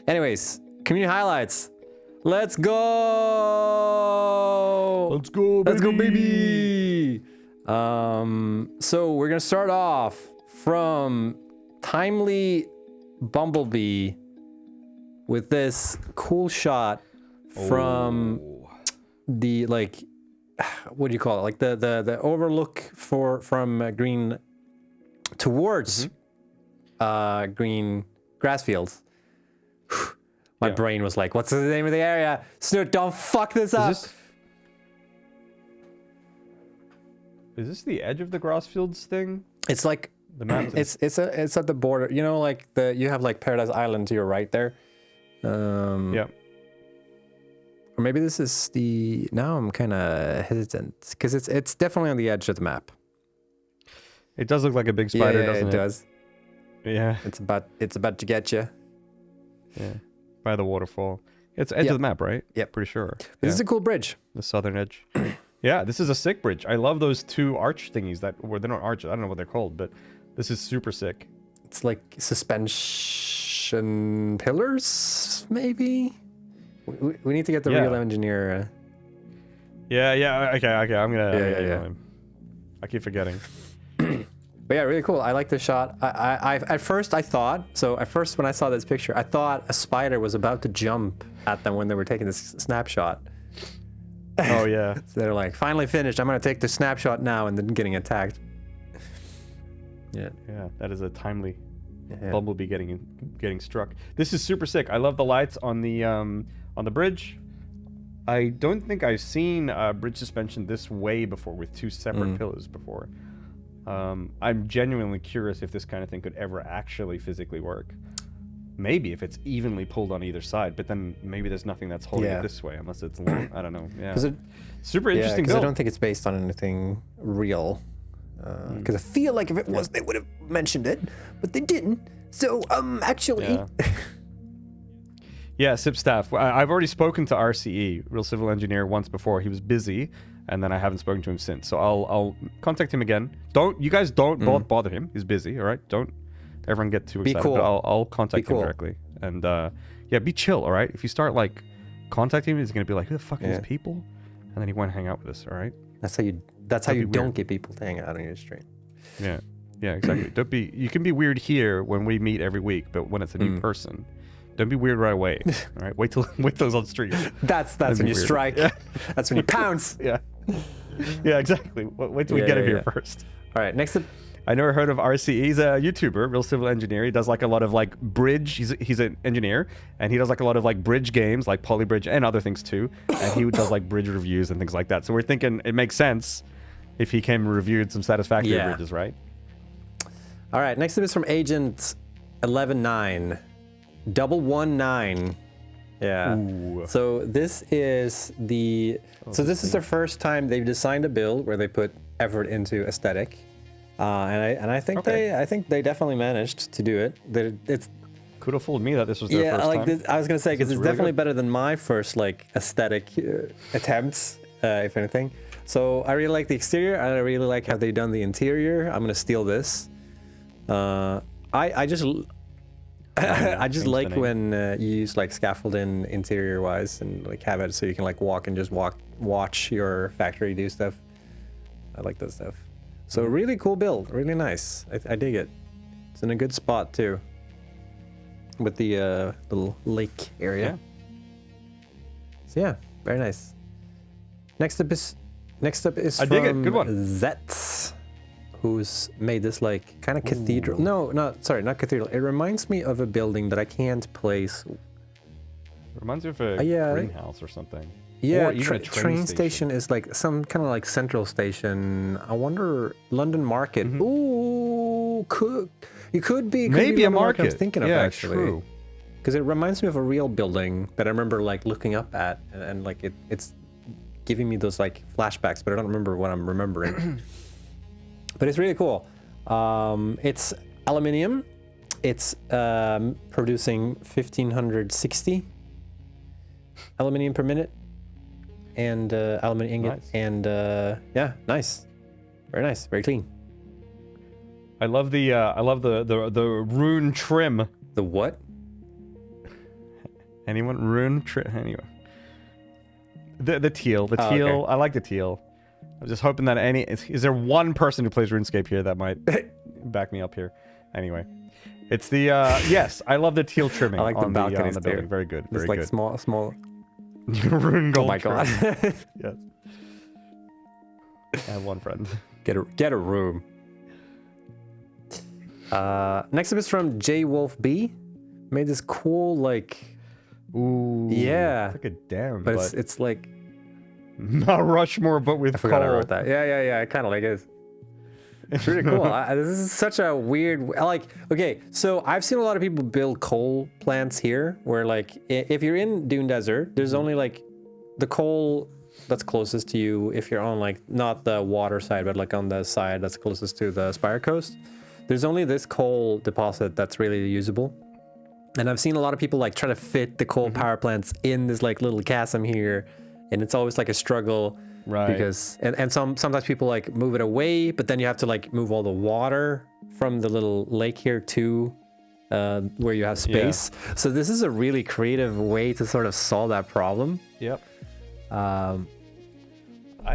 Anyways, community highlights. Let's go. Let's go, baby. Let's go, baby. So we're gonna start off from Timely Bumblebee with this cool shot from the like, what do you call it? Like the overlook from green towards green grass fields. My brain was like, what's the name of the area? Snoot, don't fuck this up. Is this the edge of the grass fields thing? It's like the mountains. It's at the border. You know, like you have like Paradise Island to your right there. Yeah. Or maybe this is the. Now I'm kind of hesitant because it's definitely on the edge of the map. It does look like a big spider, doesn't it? It does. Yeah. It's about to get you. Yeah. By the waterfall. It's edge of the map, right? Yep. Pretty sure. This is a cool bridge. The southern edge. Yeah, this is a sick bridge. I love those two arch thingies they're not arches. I don't know what they're called, but this is super sick. It's like suspension pillars, maybe? We need to get the real engineer. Yeah, okay, I'm gonna... Yeah. I keep forgetting. But yeah, really cool. I like the shot. At first when I saw this picture, I thought a spider was about to jump at them when they were taking this snapshot. Oh yeah. So they're like, finally finished. I'm gonna take the snapshot now, and then getting attacked. Yeah. Yeah, that is a timely bumblebee getting struck. This is super sick. I love the lights on the bridge. I don't think I've seen bridge suspension this way before with two separate pillars before. I'm genuinely curious if this kind of thing could ever actually physically work. Maybe if it's evenly pulled on either side, but then maybe there's nothing that's holding it this way unless it's long. I don't know. Yeah. Super interesting build. I don't think it's based on anything real. Because I feel like if it was, they would have mentioned it, but they didn't. So, actually... Yeah, SIP staff. I've already spoken to RCE, Real Civil Engineer, once before. He was busy, and then I haven't spoken to him since. So I'll contact him again. You guys don't bother him. He's busy, all right? Don't everyone get too excited. Cool. But I'll contact him directly. And yeah, be chill, all right? If you start like contacting him, he's gonna be like, who the fuck are these people? And then he won't hang out with us, all right? That's how you don't get people to hang out on your stream. Yeah, exactly. You can be weird here when we meet every week, but when it's a new person, don't be weird right away. All right, wait till it's on stream. That's when you strike. Yeah. That's when you pounce. Yeah, exactly. Wait till we get him here first. All right, next up. I never heard of RC. He's a YouTuber, Real Civil Engineer. He does like a lot of like bridge. He's an engineer, and he does like a lot of like bridge games, like Polybridge and other things too. And he does like bridge reviews and things like that. So we're thinking it makes sense if he came and reviewed some Satisfactory bridges, right? All right, next up is from Agent 119, 119. Yeah. Ooh. So this is this is the first time they've designed a build where they put effort into aesthetic. And I think they definitely managed to do it. It's could have fooled me that this was their first time. I was gonna say because it's really definitely good. better than my first like aesthetic attempts, if anything. So I really like the exterior. I really like how they've done the interior. I'm gonna steal this. I just like when you use like scaffolding interior wise and like have it so you can like walk and just watch your factory do stuff. I like that stuff. So really cool build, really nice. I dig it. It's in a good spot too, with the little lake area. Yeah. So yeah, very nice. Next up is I dig it. Good one. Zettss, who's made this like kind of cathedral. No, not cathedral. It reminds me of a building that I can't place. Reminds me of a greenhouse or something. Yeah, or even a train station is like some kind of like central station. I wonder, London Market. Ooh, could be maybe a market. I was thinking of actually. True. Because it reminds me of a real building that I remember like looking up at, and like it's giving me those like flashbacks, but I don't remember what I'm remembering. But it's really cool. It's aluminium. It's producing 1560 aluminium per minute. And aluminium ingot, and yeah, nice, very nice, very clean. I love the rune trim. The what? Anyone rune anyway. The teal. The Oh, teal. okay. I like the teal. I'm just hoping that is there one person who plays RuneScape here that might back me up here? Anyway, it's the yes. I love the teal trimming. I like the on balconies the too. building. Very good. Just Very like good. small. Rune gold. Oh my god. Yes. I have one friend. Get a room. Next up is from JWolfB. Made this cool like. Ooh. Yeah. It's like a dam, But it's like. Not Rushmore, but with I forgot I coal. wrote that. Yeah. I kind of like it. It's really cool. This is such a weird. Like, okay, so I've seen a lot of people build coal plants here, where like if you're in Dune Desert, there's only like the coal that's closest to you. If you're on like not the water side, but like on the side that's closest to the Spire Coast, there's only this coal deposit that's really usable. And I've seen a lot of people like try to fit the coal power plants in this like little chasm here, and it's always like a struggle. Right. Because sometimes people like move it away, but then you have to like move all the water from the little lake here to where you have space. Yeah. So this is a really creative way to sort of solve that problem. Yep. I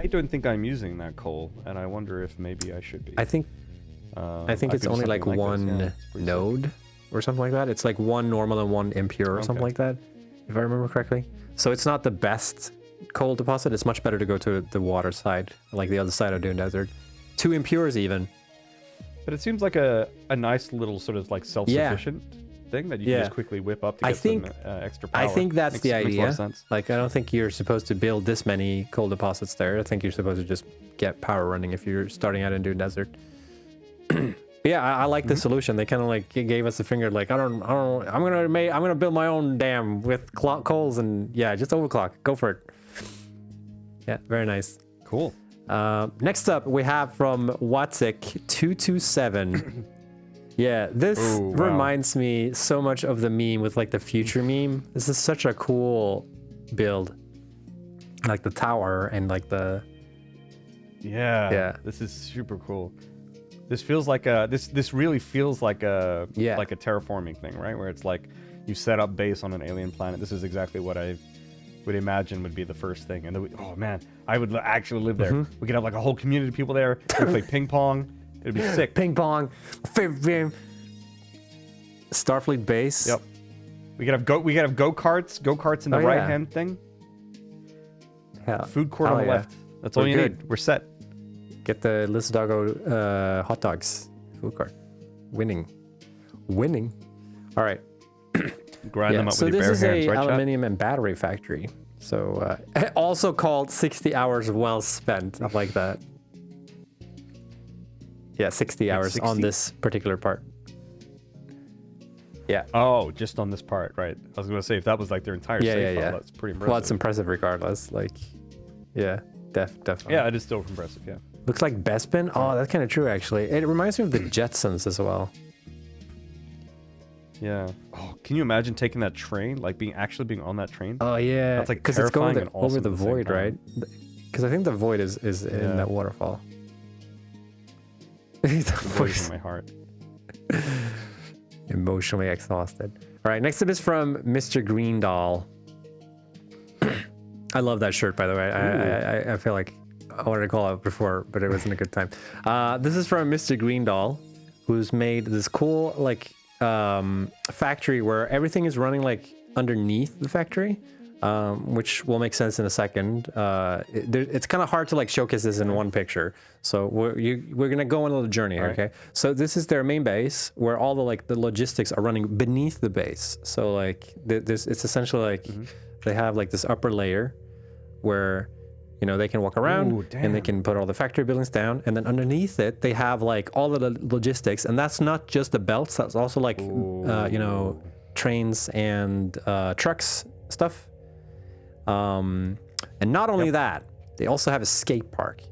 don't think I'm using that coal, and I wonder if maybe I should be. I think it's only like one node or something like that. It's like one normal and one impure or something like that, if I remember correctly. So it's not the best coal deposit. It's much better to go to the water side, like the other side of Dune Desert. 2 impures even. But it seems like a nice little sort of like self-sufficient thing that you can just quickly whip up to get some extra power. I think that's the idea. Makes a lot of sense. Like, I don't think you're supposed to build this many coal deposits there. I think you're supposed to just get power running if you're starting out in Dune Desert. Yeah, I like the solution. They kind of like gave us the finger, like I'm gonna build my own dam with coals and just overclock. Go for it. Yeah, very nice. Cool. Next up, we have from Watzik227. Yeah, this reminds me so much of the meme with like the future meme. This is such a cool build. Like the tower and like the... Yeah. This is super cool. This feels like a... This really feels like a like a terraforming thing, right? Where it's like you set up base on an alien planet. This is exactly what I would imagine would be the first thing. And then oh man, I would actually live there. We could have like a whole community of people there. We could play ping pong. It'd be sick. Ping pong, favorite game. Starfleet base. Yep. We could have go-karts in the right hand thing. Yeah. Food court on the left. That's all you need. We're set. Get the Lissadogo hot dogs. Food court. Winning. All right. Grind them up with your bare hands, So this is right, a aluminium and battery factory. So also called 60 hours well spent. I like that. Yeah, 60 hours 60? on this particular part. Yeah. Oh, just on this part, right? I was going to say, if that was like their entire save file, that's pretty impressive. Well, it's impressive regardless. Like, yeah, definitely. Yeah, it is still impressive, yeah. Looks like Bespin. Oh, that's kind of true, actually. It reminds me of the Jetsons as well. Yeah. Oh, can you imagine taking that train, like actually being on that train? Oh yeah. That's like because it's going and awesome over the at the void, same right? Because I think the void is in that waterfall. The void's in my heart. Emotionally exhausted. All right, next up is from Mrgreendahl. I love that shirt, by the way. I feel like I wanted to call it before, but it wasn't a good time. This is from Mrgreendahl, who's made this cool like factory where everything is running like underneath the factory, which will make sense in a second. It's kind of hard to like showcase this in one picture, so we're gonna go on a little journey. Okay, right. So this is their main base where all the logistics are running beneath the base. So like it's essentially like they have like this upper layer where they can walk around and they can put all the factory buildings down, and then underneath it they have like all of the logistics, and that's not just the belts, that's also like trains and trucks stuff, and not only that, they also have a skate park.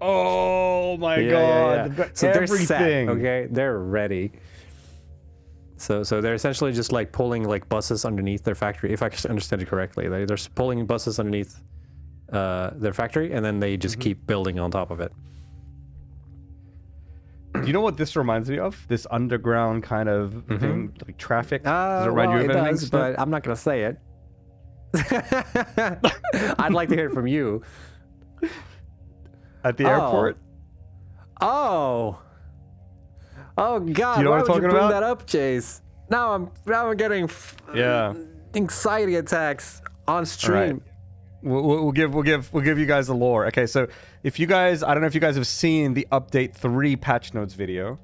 Oh my god. Yeah. So they're set, okay, they're ready. So they're essentially just like pulling like buses underneath their factory, if I understand it correctly. They're pulling buses underneath their factory, and then they just keep building on top of it. Do you know what this reminds me of? This underground kind of thing, like traffic. Does it well, remind you of it anything? does, but I'm not gonna say it. I'd like to hear it from you. At the airport? Oh God! Do you know why what I'm would you talking bring about? that up, Chase? Now I'm getting anxiety attacks on stream. We'll give you guys the lore. Okay, so if you guys, I don't know if you guys have seen the update 3 patch notes video.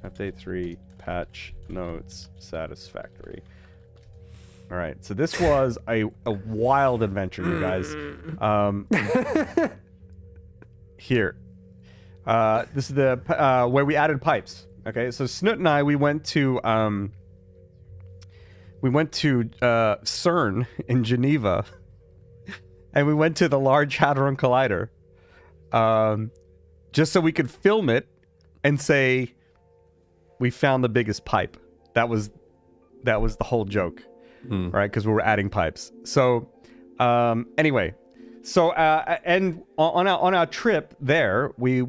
Update 3 patch notes Satisfactory. All right, so this was a wild adventure, you guys. Here, this is the where we added pipes. Okay, so Snoot and I we went to CERN in Geneva. And we went to the Large Hadron Collider, just so we could film it and say we found the biggest pipe. That was the whole joke, right? Because we were adding pipes. So anyway, so and on our trip there, we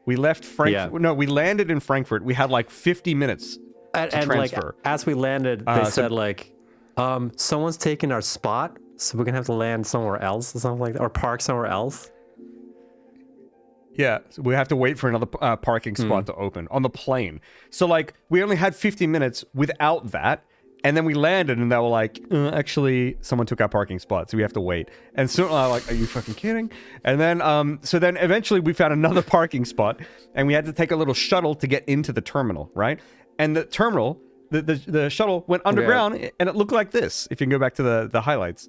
left Frankfurt. Yeah. No, we landed in Frankfurt. We had like 50 minutes to transfer. Like as we landed, they said like, someone's taking our spot. So we're gonna have to land somewhere else or something like that, or park somewhere else. Yeah, so we have to wait for another parking spot to open on the plane. So like we only had 50 minutes without that, and then we landed and they were like, actually, someone took our parking spot, so we have to wait. And so I'm like, are you fucking kidding? And then so then eventually we found another parking spot, and we had to take a little shuttle to get into the terminal, right? And the terminal. The shuttle went underground, and it looked like this. If you can go back to the highlights,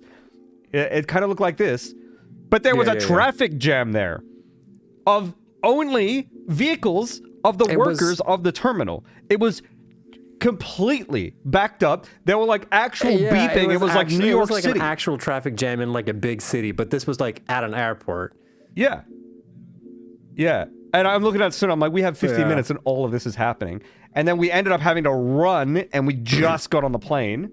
it kind of looked like this. But there was a traffic jam there of only vehicles of the workers of the terminal. It was completely backed up. There were like actual beeping. It was like New York City. It was like an actual traffic jam in like a big city, but this was like at an airport. Yeah. Yeah. And I'm looking at it soon. I'm like, we have 50 minutes and all of this is happening. And then we ended up having to run, and we just got on the plane.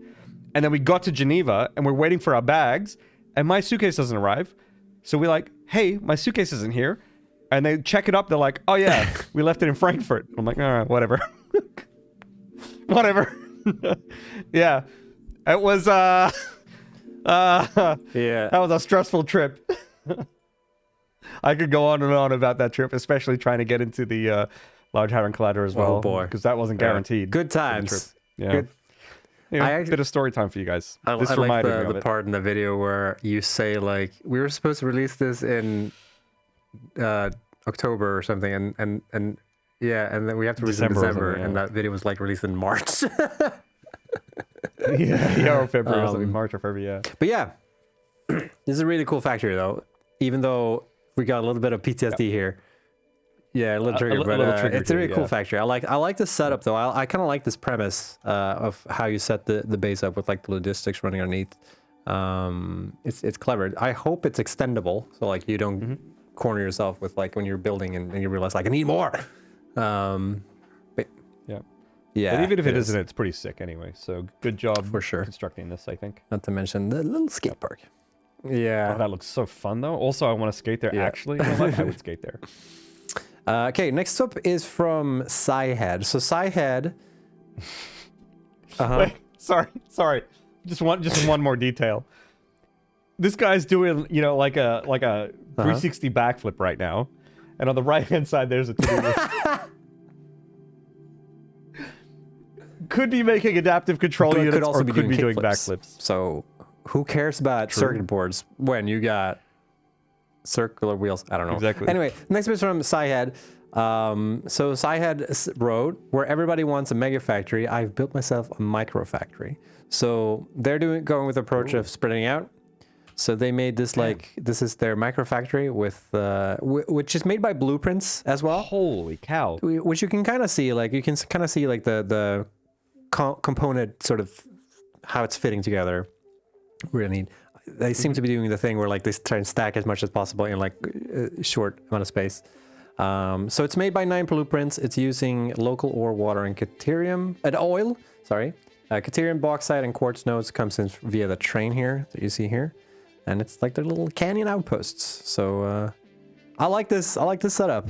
And then we got to Geneva, and we're waiting for our bags, and my suitcase doesn't arrive. So we're like, hey, my suitcase isn't here. And they check it up. They're like, oh, yeah, we left it in Frankfurt. I'm like, all right, whatever. Whatever. Yeah. It was, that was a stressful trip. I could go on and on about that trip, especially trying to get into the Large Hadron Collider as well. Oh boy, because that wasn't guaranteed. Good times. Yeah. Good. Anyway, bit of story time for you guys. I like the part in the video where you say like we were supposed to release this in October or something, and then we have to release it in December, and that video was like released in March. or February, or something, March or February. Yeah. But yeah, this is a really cool factory though. Even though we got a little bit of PTSD here. Yeah, a little trigger, but it's a really cool factory. I like the setup though. I kind of like this premise of how you set the base up with like the logistics running underneath. It's clever. I hope it's extendable, so like you don't corner yourself with like when you're building and you realize like I need more. But yeah. But even if it isn't, it's pretty sick anyway. So good job for sure constructing this, I think. Not to mention the little skate park. Yeah. Oh, that looks so fun though. Also, I want to skate there. Actually, I would skate there. Okay, next up is from Saaihead. So Saaihead. Wait, sorry. Just one more detail. This guy's doing, like a 360 backflip right now, and on the right hand side there's a to-do list. Could be making adaptive control units, could also be doing backflips. So who cares about circuit boards when you got circular wheels? I don't know. Exactly. Anyway, next bit is from Saaihead. So Saaihead wrote, where everybody wants a mega factory, I've built myself a microfactory. So they're going with the approach of spreading out. So they made this this is their microfactory with which is made by blueprints as well. Holy cow! Which you can kind of see, like the component sort of how it's fitting together. Really neat. They seem to be doing the thing where like they try and stack as much as possible in like a short amount of space. So it's made by 9 blueprints. It's using local ore, water, and Caterium and oil. Sorry, Caterium, bauxite, and quartz nodes comes in via the train here that you see here, and it's like their little canyon outposts. So I like this. I like this setup.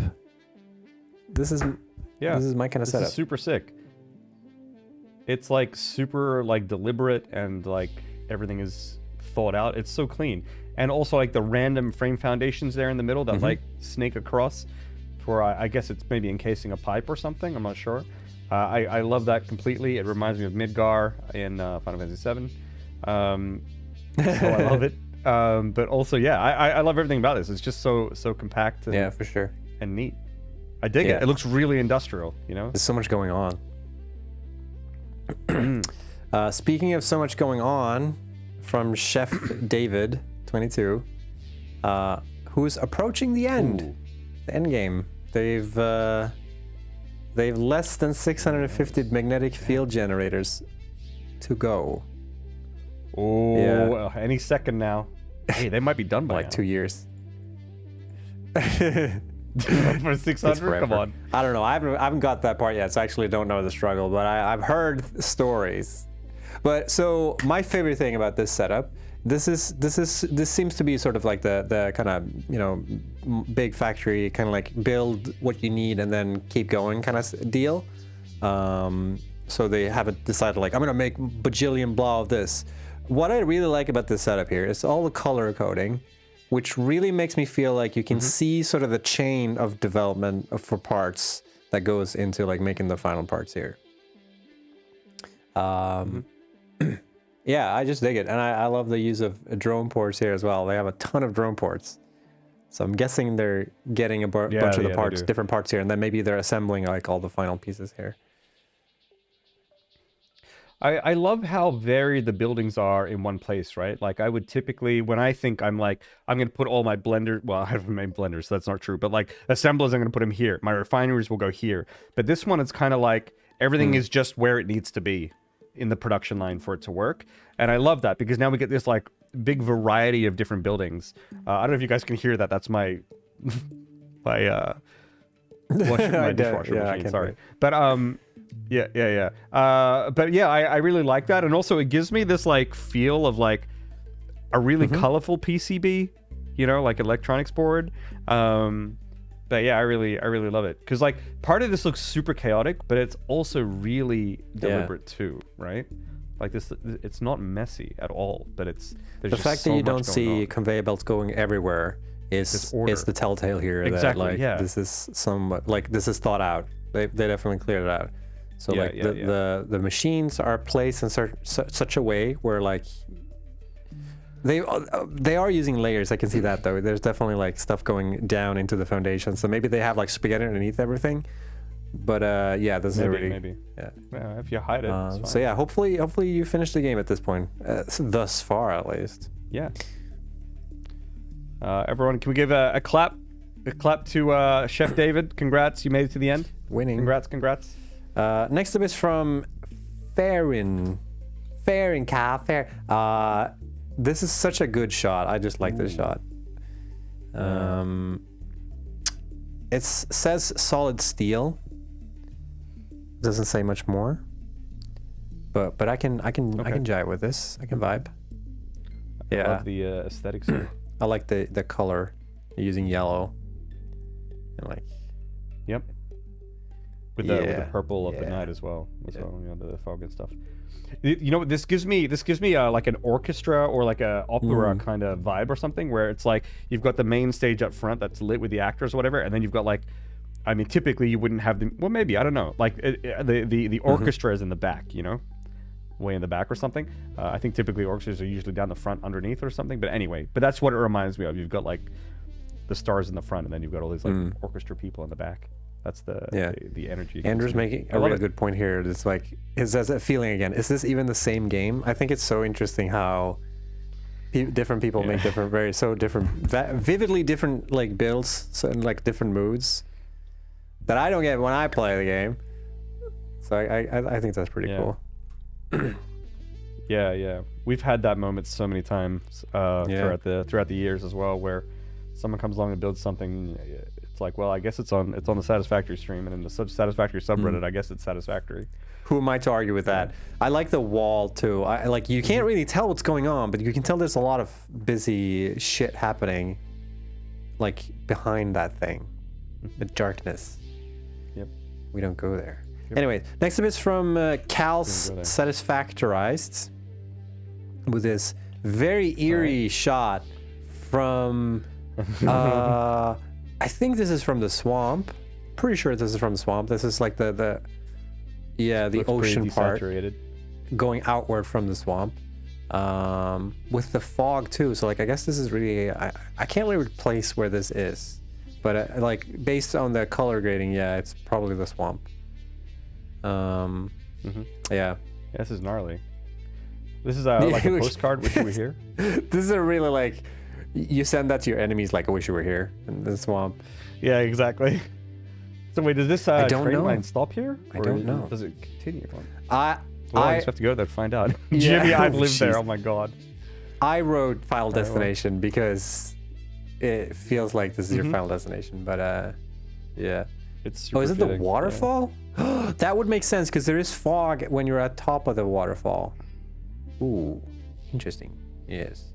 this is my kind of setup. This is super sick. It's like super like deliberate and like everything is thought out. It's so clean. And also like the random frame foundations there in the middle that like snake across for, I guess it's maybe encasing a pipe or something. I'm not sure. I love that completely. It reminds me of Mrgreendahl in Final Fantasy VII. So I love it. But also, yeah, I love everything about this. It's just so compact. And, yeah, for sure. And neat. I dig it. It looks really industrial, you know? There's so much going on. Speaking of so much going on, from Chef David 22, who's approaching the end, the end game. They've less than 650 magnetic field generators to go. Oh, yeah. Well, any second now. Hey, they might be done by like now. 2 years. For 600, come on. I don't know. I haven't got that part yet, so I actually don't know the struggle. But I've heard stories. But so my favorite thing about this setup, this seems to be sort of like the kind of big factory kind of like build what you need and then keep going kind of deal. So they haven't decided like I'm gonna make bajillion blah of this. What I really like about this setup here is all the color coding, which really makes me feel like you can see sort of the chain of development for parts that goes into like making the final parts here. Yeah, I just dig it. And I love the use of drone ports here as well. They have a ton of drone ports. So I'm guessing they're getting a bunch of the parts, different parts here, and then maybe they're assembling like all the final pieces here. I love how varied the buildings are in one place, right? Like I would typically, when I think I'm like, I'm going to put all my blenders, well, I haven't made blenders, so that's not true, but like assemblers, I'm going to put them here. My refineries will go here. But this one, it's kind of like everything is just where it needs to be in the production line for it to work. And I love that because now we get this like big variety of different buildings. I don't know if you guys can hear that. That's my, my dishwasher machine, sorry. But, yeah. But yeah, I really like that. And also it gives me this like feel of like a really colorful PCB, you know, like electronics board. But yeah, I really love it. Cause like part of this looks super chaotic, but it's also really deliberate too, right? Like this, it's not messy at all, but there's the fact that you don't see conveyor belts going everywhere is the telltale here. Exactly. That, like, this is somewhat like this is thought out. They definitely cleared it out. So the machines are placed in such a way where like they are using layers. I can see that though. There's definitely like stuff going down into the foundation. So maybe they have like spaghetti underneath everything. But yeah, this is really yeah, if you hide it. So yeah, hopefully you finish the game at this point, thus far at least. Yeah. Everyone, can we give a clap to Chef David? Congrats, you made it to the end. Winning. Congrats. Next up is from Farin. This is such a good shot. I just like this shot. It says solid steel. Doesn't say much more. But I can jive with this. I can vibe. Yeah. I love the aesthetics here. I like the color. Using yellow. And like. Yep. With the purple of the night as well. You know, the fog and stuff. You know what this gives me? This gives me like an orchestra or like a opera kind of vibe or something, where it's like you've got the main stage up front that's lit with the actors or whatever, and then you've got like, I mean, typically you wouldn't have the, well, maybe, I don't know, like the orchestra is in the back, you know, way in the back or something. I think typically orchestras are usually down the front underneath or something, but anyway, but that's what it reminds me of. You've got like the stars in the front, and then you've got all these like orchestra people in the back. That's the energy. Andrew's making a really good point here. It's like, is that feeling again? Is this even the same game? I think it's so interesting how different people make different, vividly different like builds, so in like different moods that I don't get when I play the game. So I think that's pretty cool. Yeah. We've had that moment so many times throughout the years as well, where someone comes along and builds something. It's like, well, I guess it's on the Satisfactory stream, and in the Satisfactory subreddit, I guess it's Satisfactory. Who am I to argue with that? I like the wall too. I like, you can't really tell what's going on, but you can tell there's a lot of busy shit happening, like behind that thing, the darkness. We don't go there. Anyway, next up is from KalIsSatisfactorized with this very eerie shot from I think this is from the swamp. Pretty sure this is from the swamp. This is like the ocean part going outward from the swamp. With the fog too, so like I guess this is really I can't really place where this is, but like based on the color grading, yeah, it's probably the swamp. Yeah, this is gnarly. This is like a postcard. Wish you were here. This is a really like you send that to your enemies like I wish you were here in the swamp. Yeah, exactly. So wait, does this train line stop here? I don't know. Does it continue on? I just have to go there to find out. Yeah. Jimmy, I've lived there. Oh my god. I wrote Final Destination because it feels like this is your final destination. But yeah. It's super is it fitting. the waterfall? Yeah. That would make sense because there is fog when you're at top of the waterfall. Ooh, interesting. Yes.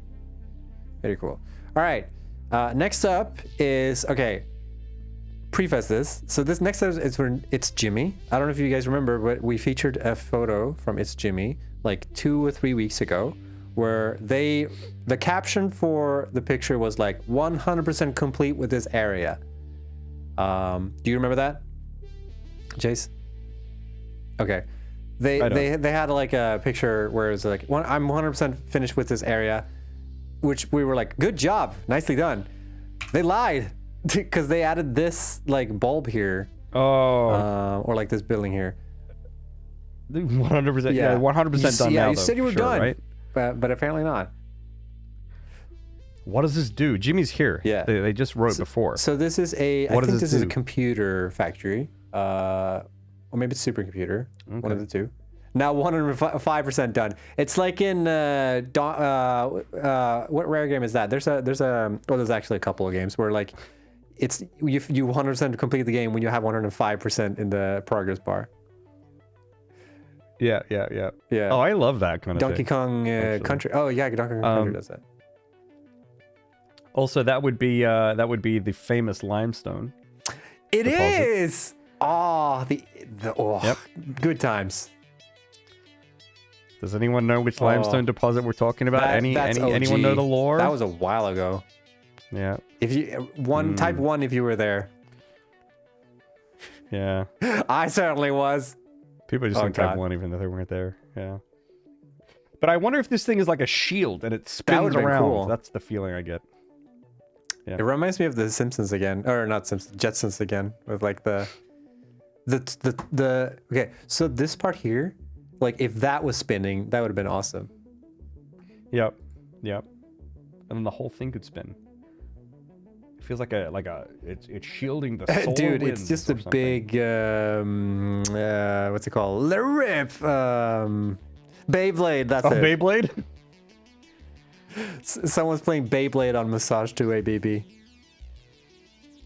Very cool. All right. Next up is preface this. So this next up is for itsjymmi. I don't know if you guys remember, but we featured a photo from itsjymmi like 2 or 3 weeks ago, where the caption for the picture was like 100% complete with this area. Do you remember that, Jace? Okay. They had like a picture where it was like, I'm 100% finished with this area, which we were like, good job, nicely done. They lied. Because they added this like bulb here, or like this building here. 100%, yeah, 100% done now. Yeah, you said you were done, right? But apparently not. What does this do? Jimmy's here. Yeah, they just wrote before. So this is I think this is a computer factory, or maybe it's a supercomputer. Okay. One of the two. Now 105% done. It's like in what rare game is that? There's actually a couple of games where like. It's you 100% complete the game when you have 105% in the progress bar. Yeah. Oh, I love that kind of Donkey thing. Kong Country. Oh yeah, Donkey Kong Country does that. Also, that would be the famous limestone. It deposit. Is. Oh, Yep. Good times. Does anyone know which limestone deposit we're talking about? Anyone know the lore? That was a while ago. Yeah. If you type 1 if you were there. Yeah. I certainly was. People just don't type 1 even though they weren't there. Yeah. But I wonder if this thing is like a shield and it spins around. Cool. That's the feeling I get. Yeah. It reminds me of the Simpsons again, or not Simpsons, Jetsons again, with like the okay. So this part here, like if that was spinning, that would have been awesome. Yep. And then the whole thing could spin. Feels like it's shielding the solar dude. winds It's just a big what's it called? The rip. Beyblade. That's it. Beyblade. Someone's playing Beyblade on Massage 2 ABB,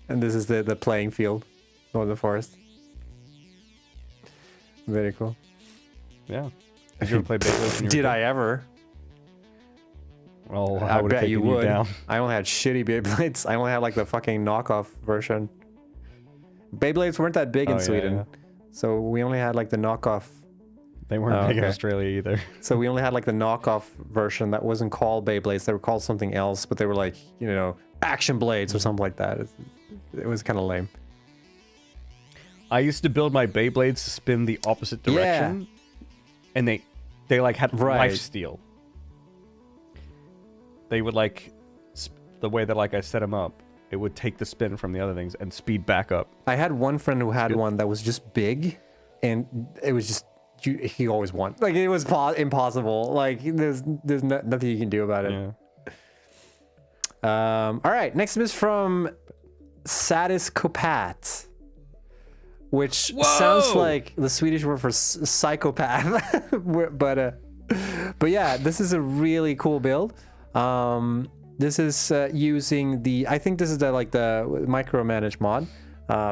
and this is the playing field or the forest. Very cool. Yeah. Did you ever play Beyblade? Did I ever? Well, I bet you would. I only had shitty Beyblades. I only had like the fucking knockoff version. Beyblades weren't that big in Sweden, so we only had like the knockoff. They weren't big in Australia either. So we only had like the knockoff version that wasn't called Beyblades. They were called something else, but they were like, action blades or something like that. It was kind of lame. I used to build my Beyblades to spin the opposite direction, and they like had life steal. They would like the way that like I set them up, it would take the spin from the other things and speed back up. I had one friend who had one that was just big, and it was just he always won. Like it was impossible. Like there's nothing you can do about it. Yeah. All right, next is from Satiskopat, which sounds like the Swedish word for psychopath, but yeah, this is a really cool build. This is using I think this is the micromanage mod,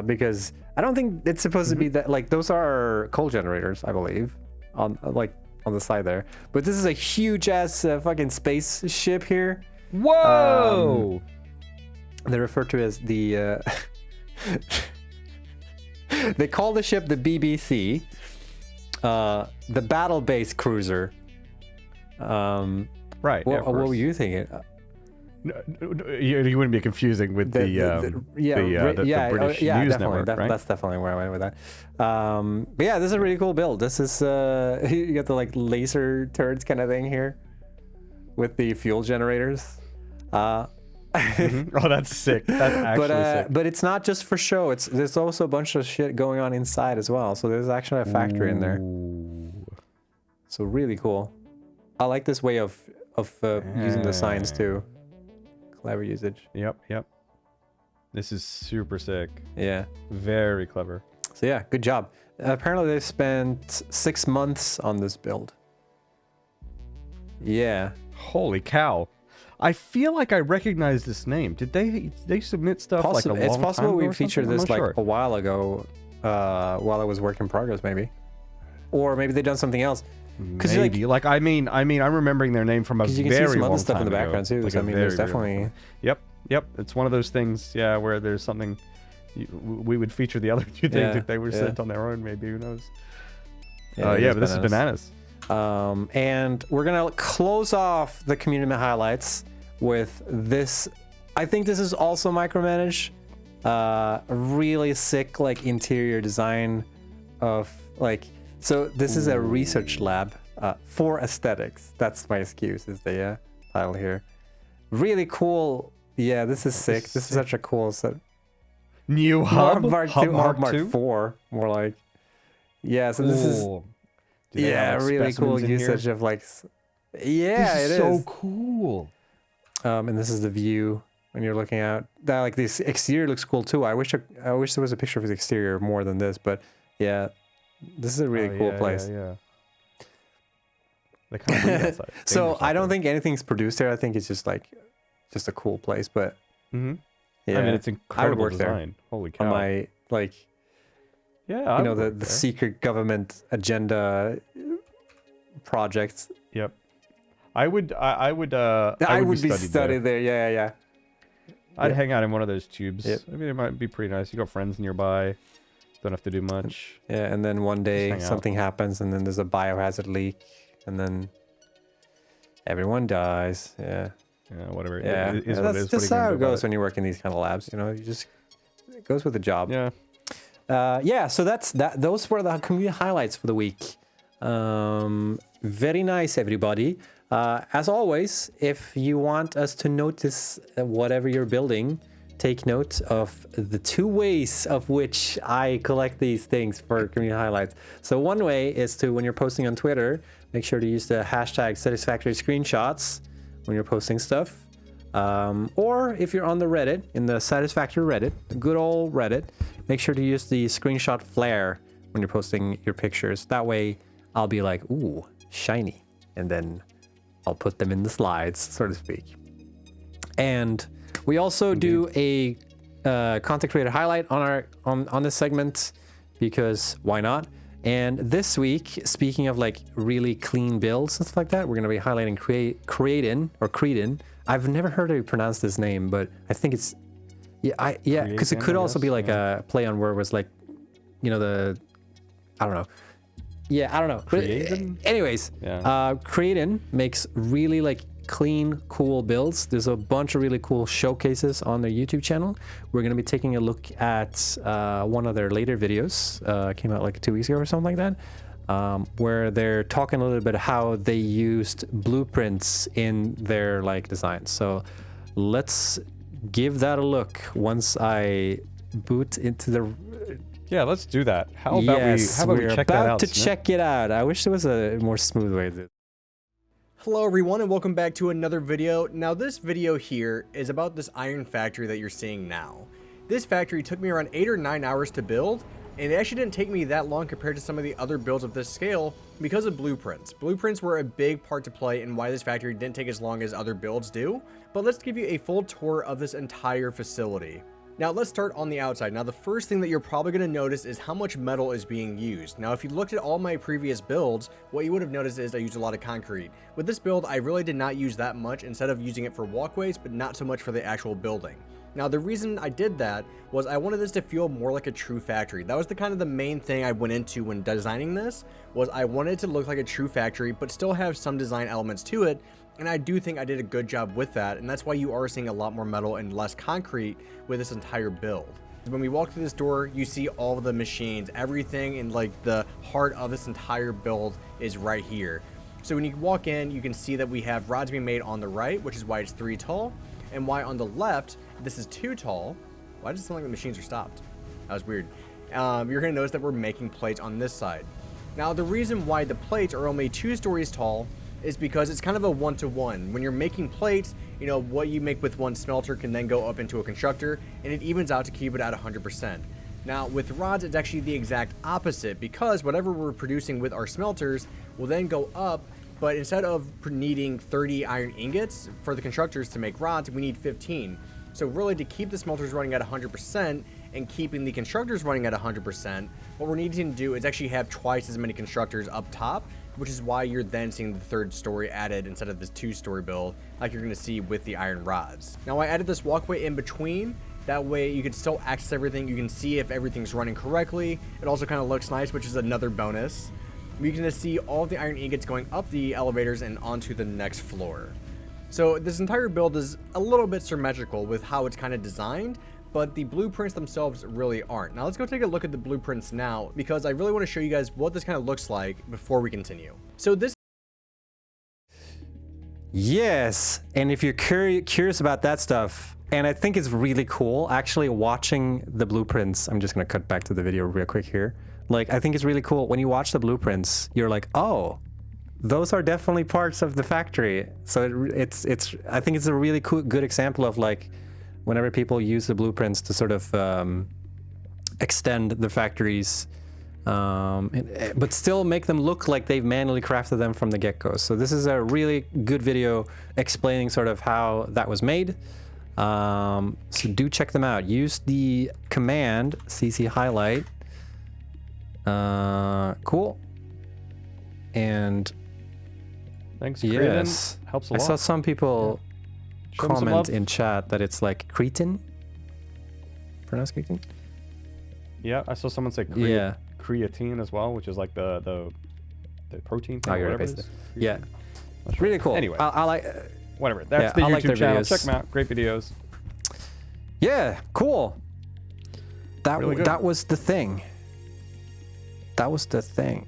because I don't think it's supposed to be that, like those are coal generators, I believe, on the side there. But this is a huge ass fucking spaceship here. Whoa! They refer to as the They call the ship the BBC, the battle-based cruiser. Right. What were you thinking? No, you wouldn't be confusing with the British News Network, right? That's definitely where I went with that. But yeah, this is a really cool build. This is you got the like laser turrets kind of thing here with the fuel generators. Oh, that's sick. That's actually sick. But it's not just for show. There's also a bunch of shit going on inside as well. So there's actually a factory in there. So really cool. I like this way of using the signs too. Clever usage. Yep. This is super sick. Yeah. Very clever. So yeah, good job. Apparently they spent 6 months on this build. Yeah. Holy cow. I feel like I recognize this name. Did they submit stuff like a long time ago? It's possible we featured this like sure. a while ago, while it was work in progress, maybe. Or maybe they've done something else. Maybe. Like I'm remembering their name from a very long time ago. You can see some other stuff in the background too. Like I mean, there's definitely. Yep. It's one of those things, yeah, where there's something. We would feature the other two things if they were sent on their own. Maybe, who knows? Yeah, but this is bananas. And we're gonna close off the community highlights with this. I think this is also micromanage. A really sick like interior design of like. So this is a research lab for aesthetics. That's my excuse, is the title here. Really cool. Yeah, this is sick. This is such a cool set. New hub? Hub Mark 4, more like. Yeah, so this is... Yeah, really cool usage of like... Yeah, it is. So cool. And this is the view when you're looking out. That like this exterior looks cool too. I wish there was a picture of the exterior more than this, but yeah. This is a really cool place. Yeah. They kind of So I don't think anything's produced there. I think it's just a cool place. But yeah, I mean, it's incredible design. There. Holy cow! On my like, the secret government agenda projects. Yep. I would be studied there. Yeah. I'd hang out in one of those tubes. Yep. I mean, it might be pretty nice. You got friends nearby. Don't have to do much. Yeah, and then one day something happens, and then there's a biohazard leak, and then everyone dies. Yeah, whatever. Yeah, that's just how it goes when you work in these kind of labs. It goes with the job. Yeah. So that's that. Those were the community highlights for the week. Very nice, everybody. As always, if you want us to notice whatever you're building, take note of the 2 ways of which I collect these things for community highlights. So one way is to, when you're posting on Twitter, make sure to use the hashtag Satisfactory screenshots when you're posting stuff. Or if you're on the Reddit, in the Satisfactory Reddit, the good old Reddit, make sure to use the screenshot flare when you're posting your pictures. That way I'll be like, ooh, shiny. And then I'll put them in the slides, so to speak. And we also do a content creator highlight on this segment, because why not? And this week, speaking of like really clean builds and stuff like that, we're going to be highlighting Createin. I've never heard it pronounced this name, but I think it's because it could also be like a play on word was like, I don't know. Yeah, I don't know. Createin? Anyways, Createin makes really like clean, cool builds. There's a bunch of really cool showcases on their YouTube channel. We're going to be taking a look at one of their later videos, came out like 2 weeks ago or something like that, where they're talking a little bit how they used blueprints in their like designs. So let's give that a look once I boot into the... Yeah, let's do that. How about we check that out? We're about to check it out. I wish there was a more smooth way to do it. Hello everyone and welcome back to another video. Now this video here is about this iron factory that you're seeing now. This factory took me around 8 or 9 hours to build, and it actually didn't take me that long compared to some of the other builds of this scale because of blueprints. Blueprints were a big part to play in why this factory didn't take as long as other builds do, but let's give you a full tour of this entire facility. Now let's start on the outside. Now the first thing that you're probably going to notice is how much metal is being used. Now if you looked at all my previous builds, what you would have noticed is I used a lot of concrete. With this build, I really did not use that much, instead of using it for walkways, but not so much for the actual building. Now, the reason I did that was I wanted this to feel more like a true factory. That was the kind of the main thing I went into when designing this, was I wanted it to look like a true factory, but still have some design elements to it. And I do think I did a good job with that. And that's why you are seeing a lot more metal and less concrete with this entire build. When we walk through this door, you see all of the machines, everything in like the heart of this entire build is right here. So when you walk in, you can see that we have rods being made on the right, which is why it's 3 tall, and why on the left, this is 2 tall. Why does it sound like the machines are stopped? That was weird. You're gonna notice that we're making plates on this side. Now, the reason why the plates are only 2 stories tall is because it's kind of a one-to-one. When you're making plates, you know, what you make with one smelter can then go up into a constructor, and it evens out to keep it at 100%. Now, with rods, it's actually the exact opposite, because whatever we're producing with our smelters will then go up, but instead of needing 30 iron ingots for the constructors to make rods, we need 15. So really, to keep the smelters running at 100% and keeping the constructors running at 100%, what we're needing to do is actually have twice as many constructors up top, which is why you're then seeing the 3rd story added instead of this 2-story build, like you're going to see with the iron rods. Now, I added this walkway in between. That way you can still access everything. You can see if everything's running correctly. It also kind of looks nice, which is another bonus. You're going to see all of the iron ingots going up the elevators and onto the next floor. So this entire build is a little bit symmetrical with how it's kind of designed, but the blueprints themselves really aren't. Now let's go take a look at the blueprints now, because I really want to show you guys what this kind of looks like before we continue. So this... Yes, and if you're curious about that stuff, and I think it's really cool actually watching the blueprints. I'm just gonna cut back to the video real quick here. Like, I think it's really cool when you watch the blueprints, you're like, oh, those are definitely parts of the factory. So it's I think it's a really cool, good example of like, whenever people use the blueprints to sort of extend the factories, but still make them look like they've manually crafted them from the get-go. So this is a really good video explaining sort of how that was made. So do check them out. Use the command CC highlight. Cool. And thanks, yes, Createin. Helps a lot. I saw some people comment in chat that it's like Createin. Pronounced Createin? Yeah, I saw someone say creatine as well, which is like the protein thing. Oh, or whatever it is. Yeah, sure. really cool. Anyway, I like whatever. That's the YouTube channel. Check them out. Great videos. Yeah, cool. That Really good. that was the thing. That was the thing.